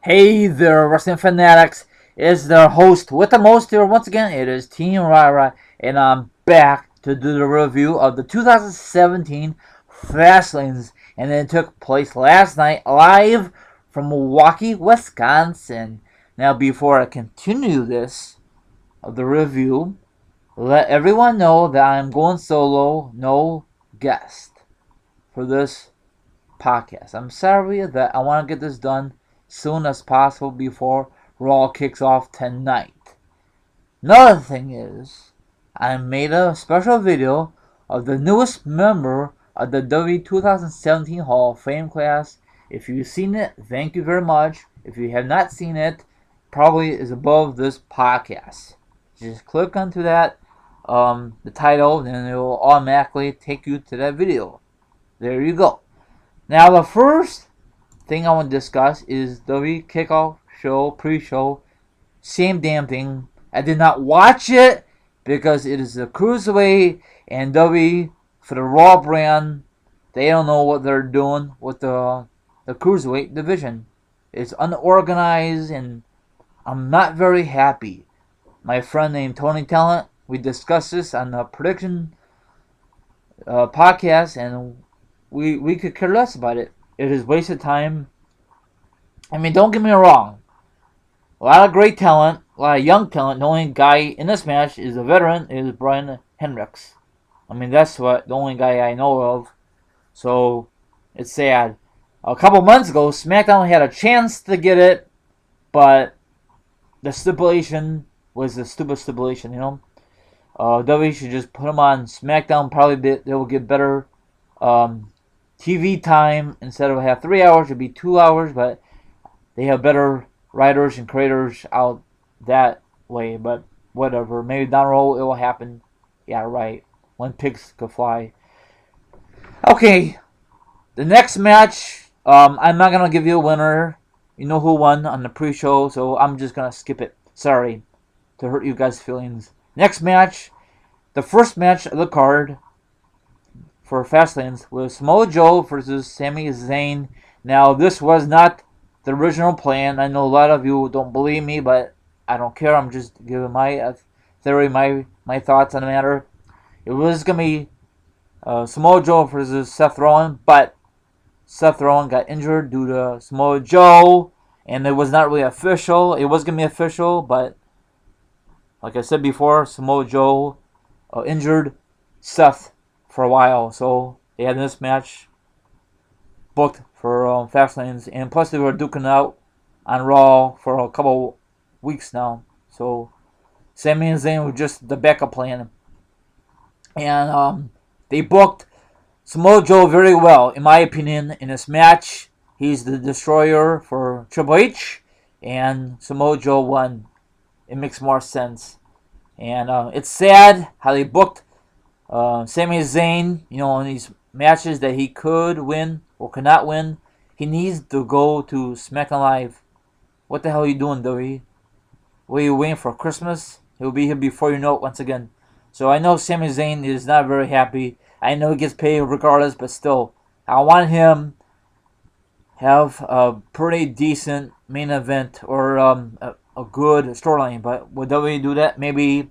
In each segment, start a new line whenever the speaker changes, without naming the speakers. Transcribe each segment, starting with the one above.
Hey there, wrestling fanatics. It's their host with the most here. Once again, it is Team Rara, and I'm back to do the review of the 2017 Fastlanes, and it took place last night live from Milwaukee, Wisconsin. Now, before I continue this of the review, let everyone know that I'm going solo, no guest for this podcast. I'm sorry that I want to get this done soon as possible before Raw kicks off tonight. Another thing is, I made a special video of the newest member of the WWE 2017 Hall of Fame class. If you've seen it, thank you very much. If you have not seen it, probably is above this podcast. Just click onto that, the title, and it will automatically take you to that video. There you go. Now, the first thing I want to discuss is WWE Kickoff Show, pre-show. Same damn thing. I did not watch it because it is the Cruiserweight and WWE for the Raw brand. They don't know what they're doing with the Cruiserweight division. It's unorganized and I'm not very happy. My friend named Tony Talent, we discussed this on the prediction podcast, and we could care less about it. It is wasted time. I mean, don't get me wrong. A lot of great talent, a lot of young talent. The only guy in this match is a veteran, is Brian Hendricks. I mean, that's the only guy I know of. So, it's sad. A couple months ago, SmackDown had a chance to get it, but the stipulation was the stupid stipulation, you know. WWE should just put them on SmackDown. Probably they will get better TV time. Instead of have 3 hours, it'd be 2 hours, but they have better writers and creators out that way. But whatever, maybe down the road it will happen. Yeah, right. When pigs could fly. Okay, the next match. I'm not gonna give you a winner. You know who won on the pre-show, so I'm just gonna skip it. Sorry to hurt you guys' feelings. Next match, the first match of the card for Fastlanes was Mojo versus Sami Zayn. Now, this was not the original plan. I know a lot of you don't believe me, but I don't care. I'm just giving my theory, my thoughts on the matter. It was going to be Samoa Joe versus Seth Rollins, but Seth Rollins got injured due to Samoa Joe, and it was not really official. It was going to be official, but like I said before, Samoa Joe injured Seth for a while, so they had this match booked for Fastlanes, and plus they were duking out on Raw for a couple weeks now. So Sami Zayn was just the backup plan, and they booked Samoa Joe very well, in my opinion, in this match. He's the destroyer for Triple H, and Samoa Joe won. It makes more sense. And it's sad how they booked Sami Zayn, you know, in these matches that he could win or could not win. He needs to go to SmackDown Live. What the hell are you doing, WWE? What are you waiting for, Christmas? He'll be here before you know it once again. So I know Sami Zayn is not very happy. I know he gets paid regardless, but still, I want him have a pretty decent main event or a good storyline. But would WWE do that? Maybe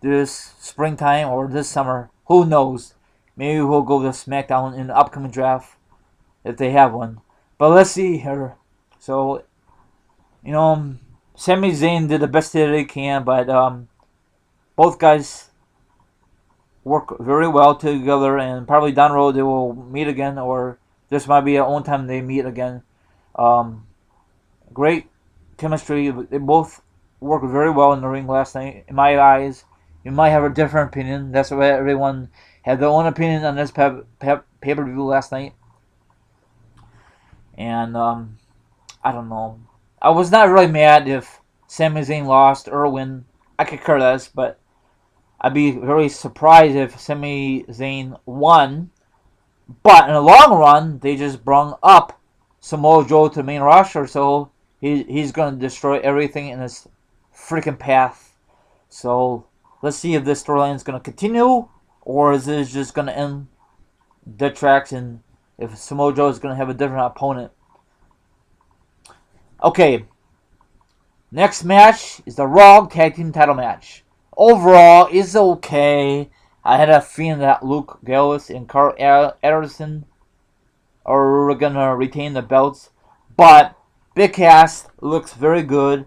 this springtime or this summer. Who knows? Maybe we'll go to SmackDown in the upcoming draft if they have one. But let's see here. So, you know, Sami Zayn did the best that they can, but both guys work very well together, and probably down the road they will meet again, or this might be the only time they meet again. Great chemistry. They both worked very well in the ring last night, in my eyes. You might have a different opinion. That's why everyone had their own opinion on this pay-per-view last night. And I don't know. I was not really mad if Sami Zayn lost or win. I could care less, but I'd be very surprised if Sami Zayn won. But in the long run, they just brought up Samoa Joe to the main roster, so he's going to destroy everything in his freaking path. So let's see if this storyline is going to continue, or is it just going to end dead tracks, and if Samoa Joe is going to have a different opponent. Okay, next match is the Raw Tag Team Title match. Overall, it's okay. I had a feeling that Luke Gallows and Carl Anderson are gonna retain the belts, but Big Cass looks very good.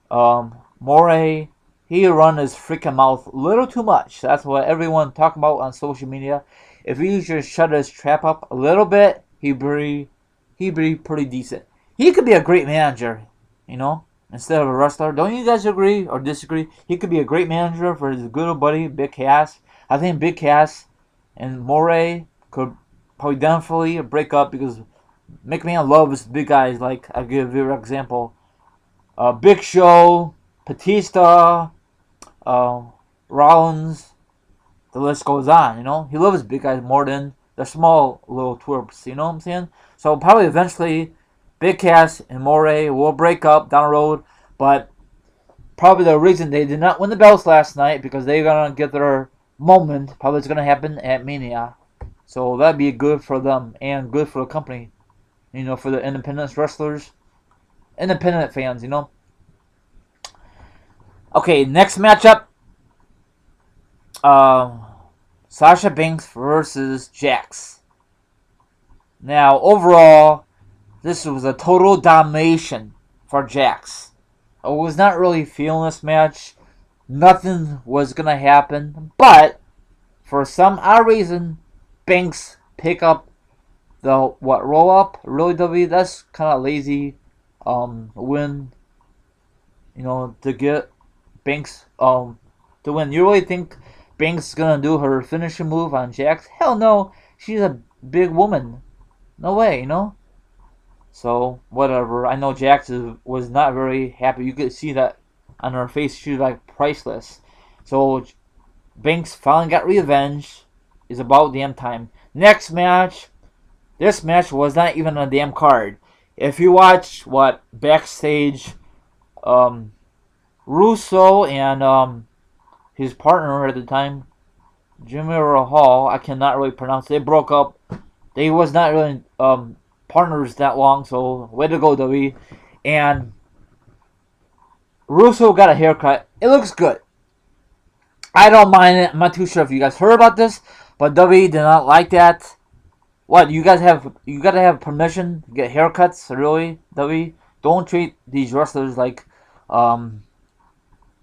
Moray, he run his freaking mouth a little too much. That's what everyone talk about on social media. If he just shut his trap up a little bit, he'd be pretty decent. He could be a great manager, instead of a wrestler. Don't you guys agree or disagree? He could be a great manager for his good old buddy Big Cass. I think Big Cass and Moray could probably definitely break up because McMahon loves big guys. Like, I'll give you an example. Big Show, Batista, Rollins, the list goes on, He loves big guys more than the small little twerps, you know what I'm saying? So probably eventually Big Cass and Moray will break up down the road, but probably the reason they did not win the belts last night because they're going to get their moment. Probably it's going to happen at Mania. So that'd be good for them and good for the company, for the independent wrestlers, independent fans, Okay, next matchup. Sasha Banks versus Jax. Now, overall, this was a total domination for Jax. I was not really feeling this match. Nothing was going to happen. But, for some odd reason, Banks pick up the, roll up? Really, W? That's kind of lazy win, to get Banks to win. You really think Banks is going to do her finishing move on Jax? Hell no. She's a big woman. No way, So, whatever. I know Jax was not very happy. You could see that on her face. She was like priceless. So, Banks finally got revenge. It's about damn time. Next match. This match was not even on a damn card. If you watch backstage, Russo and his partner at the time, Jimmy Hall, I cannot really pronounce it. They broke up. They was not really partners that long, so way to go, W. And Russo got a haircut. It looks good. I don't mind it. I'm not too sure if you guys heard about this, but W did not like that. What, you gotta have permission to get haircuts? Really, W? Don't treat these wrestlers like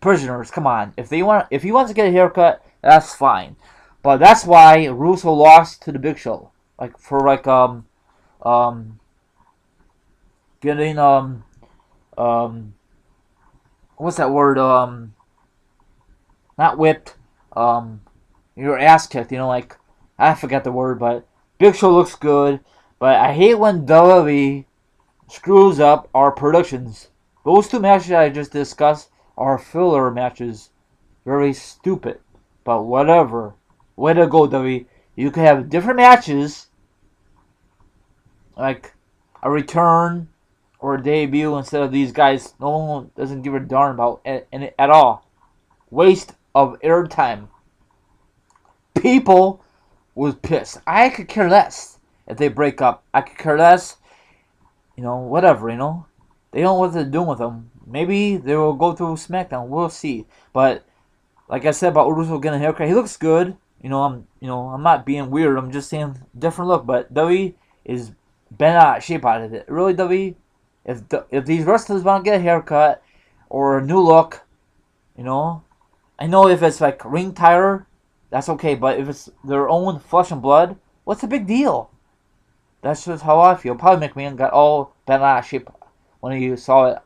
prisoners. Come on. If he wants to get a haircut, that's fine. But that's why Russo lost to the Big Show. Getting what's that word? Not whipped. Your ass kicked. I forget the word, but Big Show looks good. But I hate when WWE screws up our predictions. Those two matches I just discussed are filler matches. Very stupid. But whatever. Way to go, WWE. You can have different matches, like a return or a debut, instead of these guys no one doesn't give a darn about at all. Waste of airtime. People was pissed. I could care less if they break up. I could care less. Whatever, They don't know what they're doing with them. Maybe they will go through SmackDown. We'll see. But like I said about Uruso getting a haircut, he looks good. I'm not being weird. I'm just saying different look. But W is bent out of shape out of it. Really, W. If these wrestlers want to get a haircut or a new look, I know if it's like ring tire, that's okay. But if it's their own flesh and blood, what's the big deal? That's just how I feel. Probably McMahon got all bent out of shape when he saw it.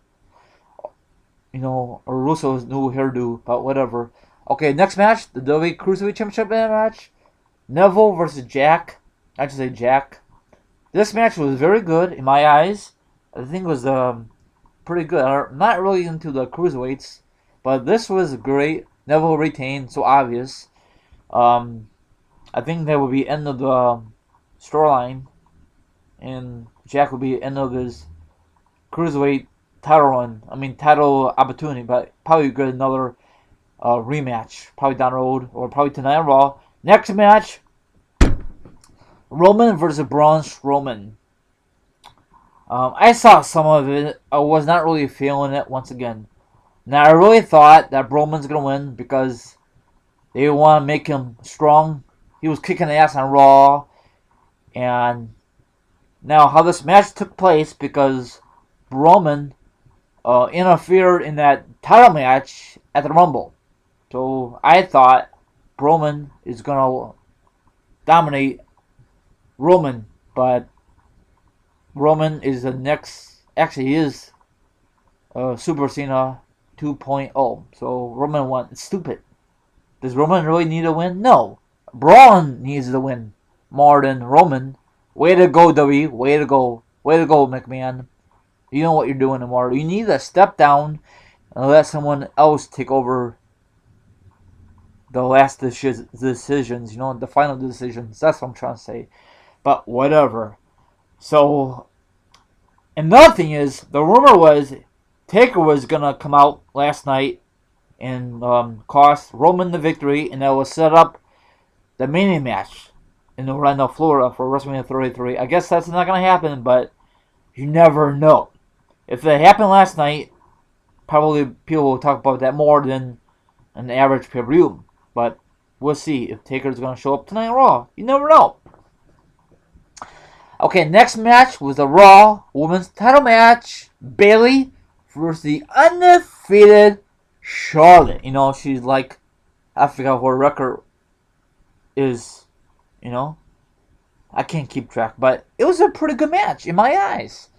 Or Russo's new hairdo, but whatever. Okay, next match, the WWE Cruiserweight Championship match. Neville versus Jack. I just say Jack. This match was very good in my eyes. I think it was pretty good. I'm not really into the cruiserweights, but this was great. Neville retained, so obvious. I think that would be end of the storyline, and Jack would be end of his cruiserweight title opportunity, but probably get another rematch, probably down the road, or probably tonight on Raw. Next match, Roman versus Braun Strowman. I saw some of it. I was not really feeling it once again. Now I really thought that Roman's gonna win because they want to make him strong. He was kicking ass on Raw, and now how this match took place because Roman interfered in that title match at the Rumble. So I thought Roman is gonna dominate Roman, but Roman is the next. Actually, he is Super Cena 2.0. So Roman won. It's stupid. Does Roman really need a win? No. Braun needs to win more than Roman. Way to go, W. Way to go. Way to go, McMahon. You know what you're doing tomorrow. You need to step down and let someone else take over the last decisions. You know, the final decisions. That's what I'm trying to say. But whatever. So, another thing is, the rumor was Taker was going to come out last night and cost Roman the victory, and that was set up the Mania match in Orlando, Florida for WrestleMania 33. I guess that's not going to happen, but you never know. If it happened last night, probably people will talk about that more than an average pay-per-view. But we'll see if Taker's going to show up tonight on Raw. You never know. Okay, next match was the Raw Women's title match. Bayley versus the undefeated Charlotte. You know, she's like, I forgot what her record is. You know, I can't keep track. But it was a pretty good match in my eyes.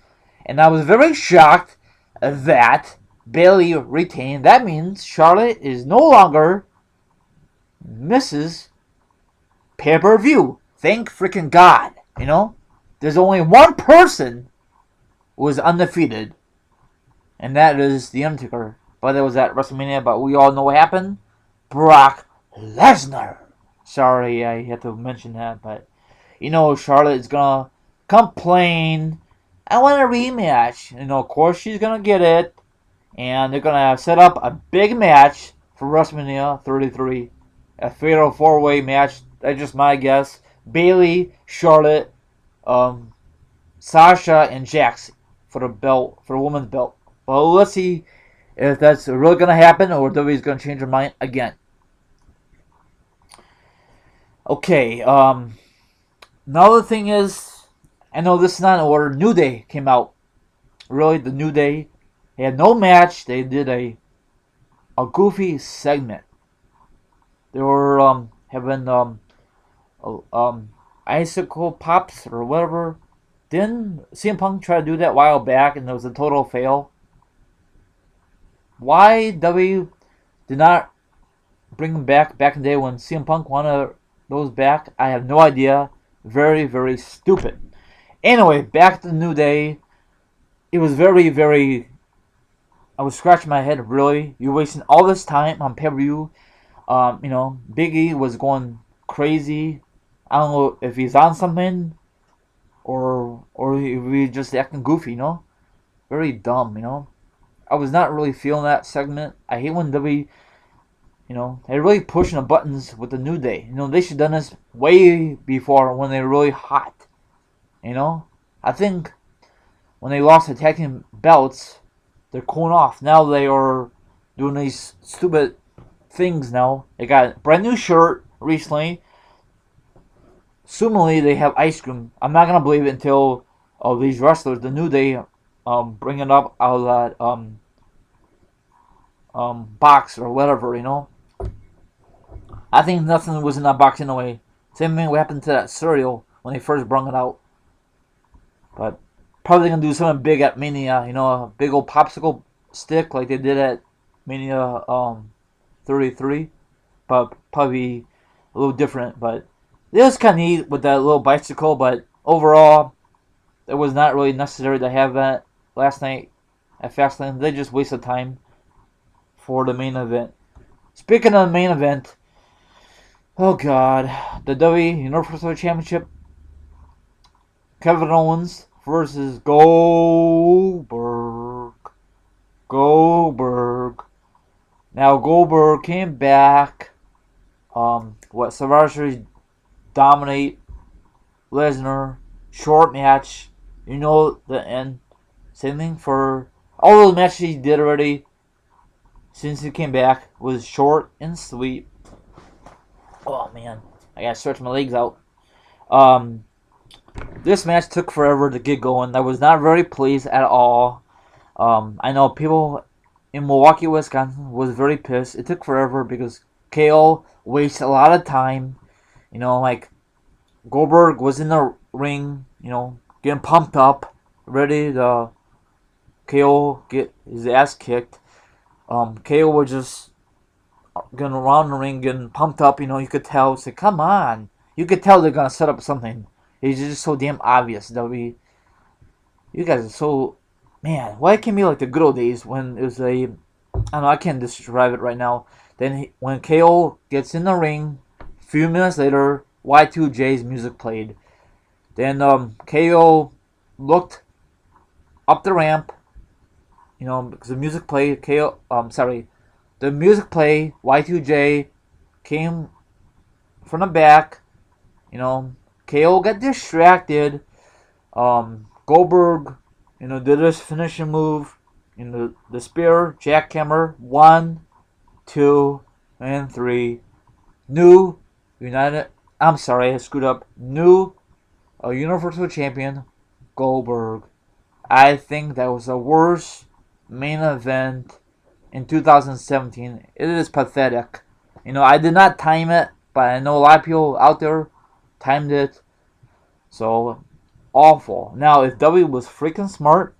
And I was very shocked that Bayley retained. That means Charlotte is no longer Mrs. Pay-Per-View. Thank freaking God. You know? There's only one person who was undefeated, and that is The Undertaker. But it was at WrestleMania, but we all know what happened. Brock Lesnar. Sorry, I had to mention that, but you know Charlotte is gonna complain. I want a rematch. You know, of course she's gonna get it, and they're gonna set up a big match for WrestleMania 33, a fatal four-way match. That's just my guess. Bayley, Charlotte, Sasha, and Jax for the belt, for the women's belt. Well, let's see if that's really going to happen or WWE's going to change their mind again. Okay, another thing is, I know this is not in order, New Day came out. Really, the New Day, they had no match. They did a goofy segment. They were having icicle pops or whatever. Didn't CM Punk try to do that a while back and it was a total fail? Why W did not bring them back in the day when CM Punk wanted those back? I have no idea. Very, very stupid. Anyway, back to the New Day. It was very, very... I was scratching my head, really. You're wasting all this time on pay-per-view. You know, Big E was going crazy. I don't know if he's on something or if he's just acting goofy, you know? Very dumb, you know? I was not really feeling that segment. I hate when WWE, you know, they're really pushing the buttons with the New Day. You know, they should have done this way before when they were really hot. You know? I think when they lost the tag team belts, they're cooling off. Now they are doing these stupid things now. They got a brand new shirt recently. Assumingly, they have ice cream. I'm not gonna believe it until these wrestlers, the New Day, bring it up out of that box or whatever, you know. I think nothing was in that box anyway. Same thing what happened to that cereal when they first brought it out. But probably gonna do something big at Mania, you know, a big old popsicle stick like they did at Mania 33, but probably a little different. But it was kind of neat with that little bicycle, but overall, it was not really necessary to have that last night at Fastlane. They just wasted time for the main event. Speaking of the main event, oh god, the WWE Universal Championship, Kevin Owens versus Goldberg. Now Goldberg came back. Survivor Series dominate Lesnar, short match, You know the end. Same thing for all the matches he did already since he came back was short and sweet. Oh man, I gotta stretch my legs out. Um, this match took forever to get going. I was not very pleased at all. I know people in Milwaukee, Wisconsin was very pissed. It took forever because KO wasted a lot of time. You know, like Goldberg was in the ring, getting pumped up, ready to KO get his ass kicked. KO was just going around the ring, getting pumped up. You could tell. Say, come on. You could tell they're gonna set up something. It's just so damn obvious. You guys are so, man. Why can't be like the good old days when it was I don't know. I can't describe it right now. Then when KO gets in the ring, a few minutes later, Y2J's music played. Then KO looked up the ramp, because the music played. The music played. Y2J came from the back. KO got distracted. Goldberg, did his finishing move. The spear, jackhammer, 1, 2, and 3. New United. I'm sorry, I screwed up. New Universal Champion Goldberg. I think that was the worst main event in 2017. It is pathetic. I did not time it, but I know a lot of people out there timed it. So, awful. Now, if W was freaking smart,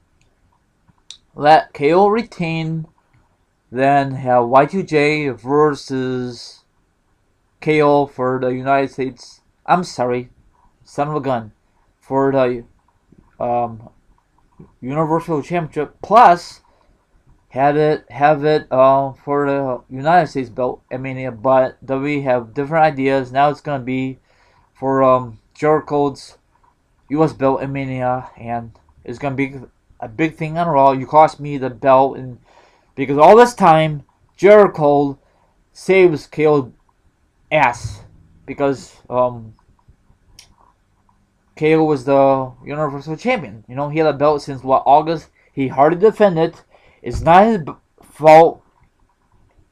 let KO retain, then have Y2J versus KO for the United States. I'm sorry, son of a gun, for the Universal Championship. Plus, have it for the United States belt at Mania. But WWE have different ideas. Now it's gonna be for Jericho's U.S. belt at Mania, and it's gonna be a big thing on Raw. You cost me the belt, and because all this time Jericho saves KO ass because KO was the Universal Champion. He had a belt since August. He hardly defended it. It's not his fault.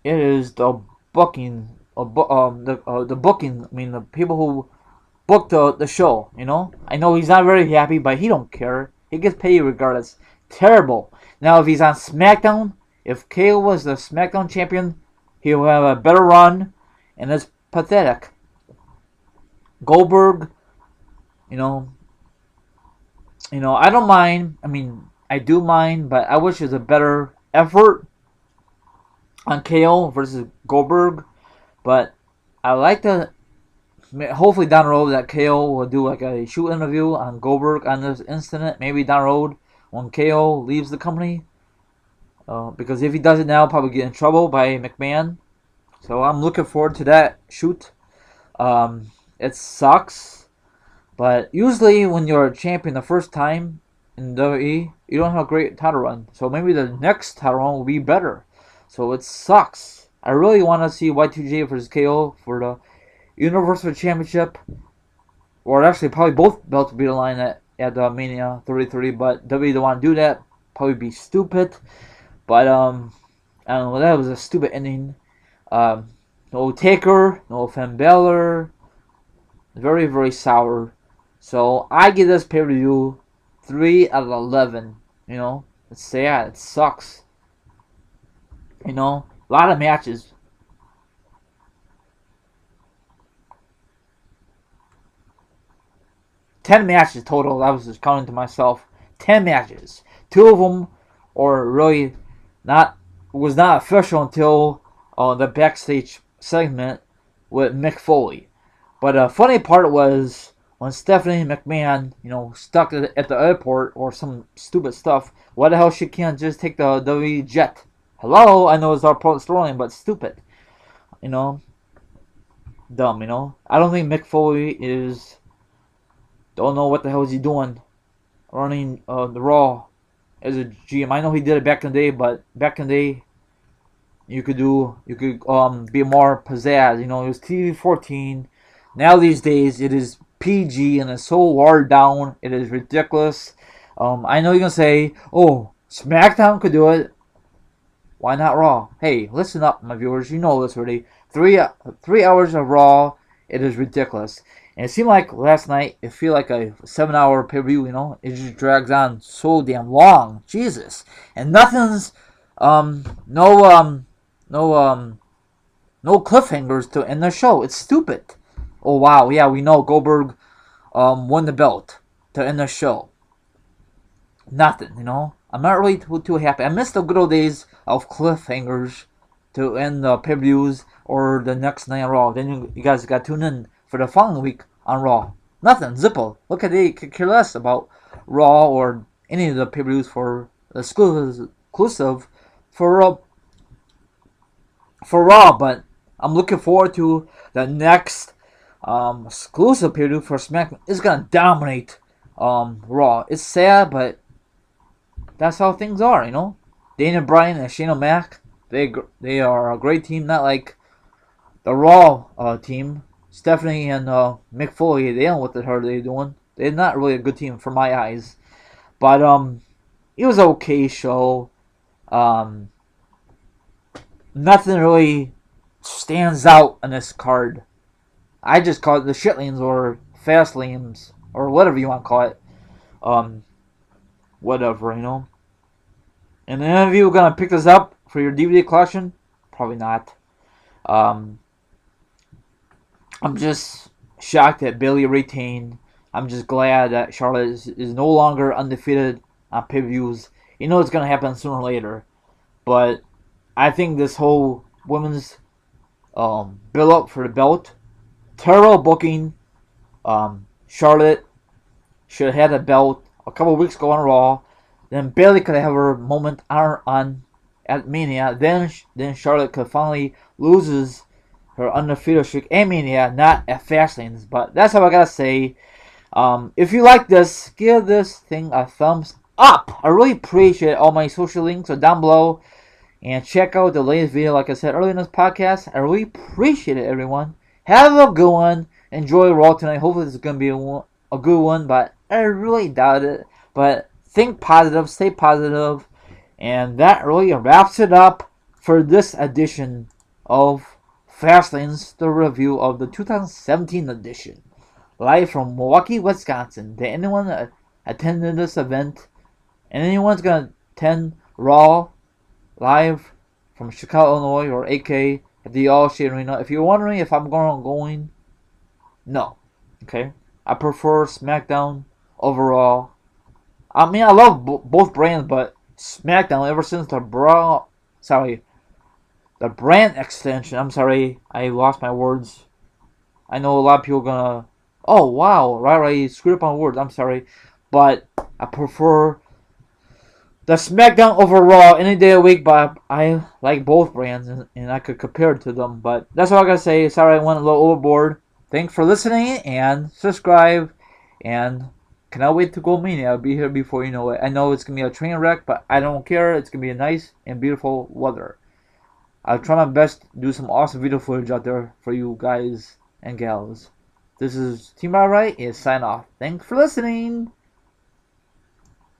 It is the booking. The booking. I mean, the people who booked the show. I know he's not very happy, but he don't care. He gets paid regardless. Terrible. Now, if he's on SmackDown, if KO was the SmackDown champion, he'll have a better run, and it's pathetic. Goldberg, I don't mind. I mean, I do mind, but I wish there's a better effort on KO versus Goldberg. But I like to, hopefully down the road, that KO will do like a shoot interview on Goldberg on this incident. Maybe down the road when KO leaves the company. Because if he does it now, probably get in trouble by McMahon. So I'm looking forward to that shoot. It sucks, but usually when you're a champion the first time in WWE, you don't have a great title run. So maybe the next title run will be better. So it sucks. I really want to see Y2J versus KO for the Universal Championship, or actually probably both belts will be the line at Mania 33. But WWE don't want to do that. Probably be stupid. But I don't know. That was a stupid ending. No Taker, no Finn Balor. Very, very sour. So I give this pay-per-view 3 out of 11. It's sad. It sucks. A lot of matches. 10 matches total. I was just counting to myself. 10 matches. 2 of them are really was not official until the backstage segment with Mick Foley. But the funny part was when Stephanie McMahon, stuck at the airport or some stupid stuff. Why the hell she can't just take the WWE jet? Hello, I know it's our storyline, but stupid. Dumb. I don't think Mick Foley don't know what the hell is he doing running the Raw as a GM. I know he did it back in the day, but back in the day, you could be more pizzazz. It was TV-14. Now these days it is PG and it's so watered down. It is ridiculous. I know you're gonna say, "Oh, SmackDown could do it. Why not Raw?" Hey, listen up, my viewers. You know this already. 3 hours of Raw. It is ridiculous. And it seemed like last night, it felt like a 7-hour pay-per-view, you know? It just drags on so damn long. Jesus. And nothing's, um, no, um, no, um, no cliffhangers to end the show. It's stupid. Oh, wow. Yeah, we know Goldberg, won the belt to end the show. Nothing, you know? I'm not really too happy. I miss the good old days of cliffhangers to end the pay-per-views or the next night on Raw. Then you guys got tuned in for the following week on Raw. Nothing. Zippo. Look at they could care less about Raw or any of the pay-per-views for exclusive for Raw. But I'm looking forward to the next exclusive pay-per-view for SmackDown. It's gonna dominate Raw. It's sad, but that's how things are, you know. Daniel Bryan and Shane O'Mac, they are a great team, not like the Raw team. Stephanie and Mick Foley, they don't know what the hell they're doing. They're not really a good team for my eyes. But it was an okay show. Nothing really stands out on this card. I just call it the shitlanes or fastlanes or whatever you want to call it. Whatever, you know. And any of you gonna pick this up for your DVD collection? Probably not. I'm just shocked that Bayley retained. I'm just glad that Charlotte is no longer undefeated on pay-per-views. You know it's gonna happen sooner or later, but I think this whole women's build up for the belt, terrible booking. Charlotte should have had a belt a couple weeks ago on Raw. Then Bayley could have her moment on at Mania. Then Charlotte could finally loses her undefeated streak at Mania, not at Fastlane. But that's how I gotta say. If you like this, give this thing a thumbs up. I really appreciate it. All my social links are down below. And check out the latest video, like I said earlier in this podcast. I really appreciate it, everyone. Have a good one. Enjoy Raw tonight. Hopefully this is going to be a good one, but I really doubt it. But think positive, stay positive. And that really wraps it up for this edition of Fastlane's, the review of the 2017 edition. Live from Milwaukee, Wisconsin. Did anyone attend this event? And anyone's going to attend Raw live from Chicago, Illinois, or AK at the All-State Arena? If you're wondering if I'm going, no. Okay? I prefer SmackDown overall. I mean, I love both brands, but SmackDown, ever since the brand extension. I'm sorry, I lost my words. I know a lot of people are gonna, oh wow, right, screwed up on words. I'm sorry, but I prefer the SmackDown over Raw any day of the week. But I like both brands, and I could compare it to them. But that's all I gotta say. Sorry, I went a little overboard. Thanks for listening, and subscribe, and cannot wait to go Mania. I'll be here before you know it. I know it's going to be a train wreck, but I don't care. It's going to be a nice and beautiful weather. I'll try my best to do some awesome video footage out there for you guys and gals. This is Team Alright, and sign off. Thanks for listening.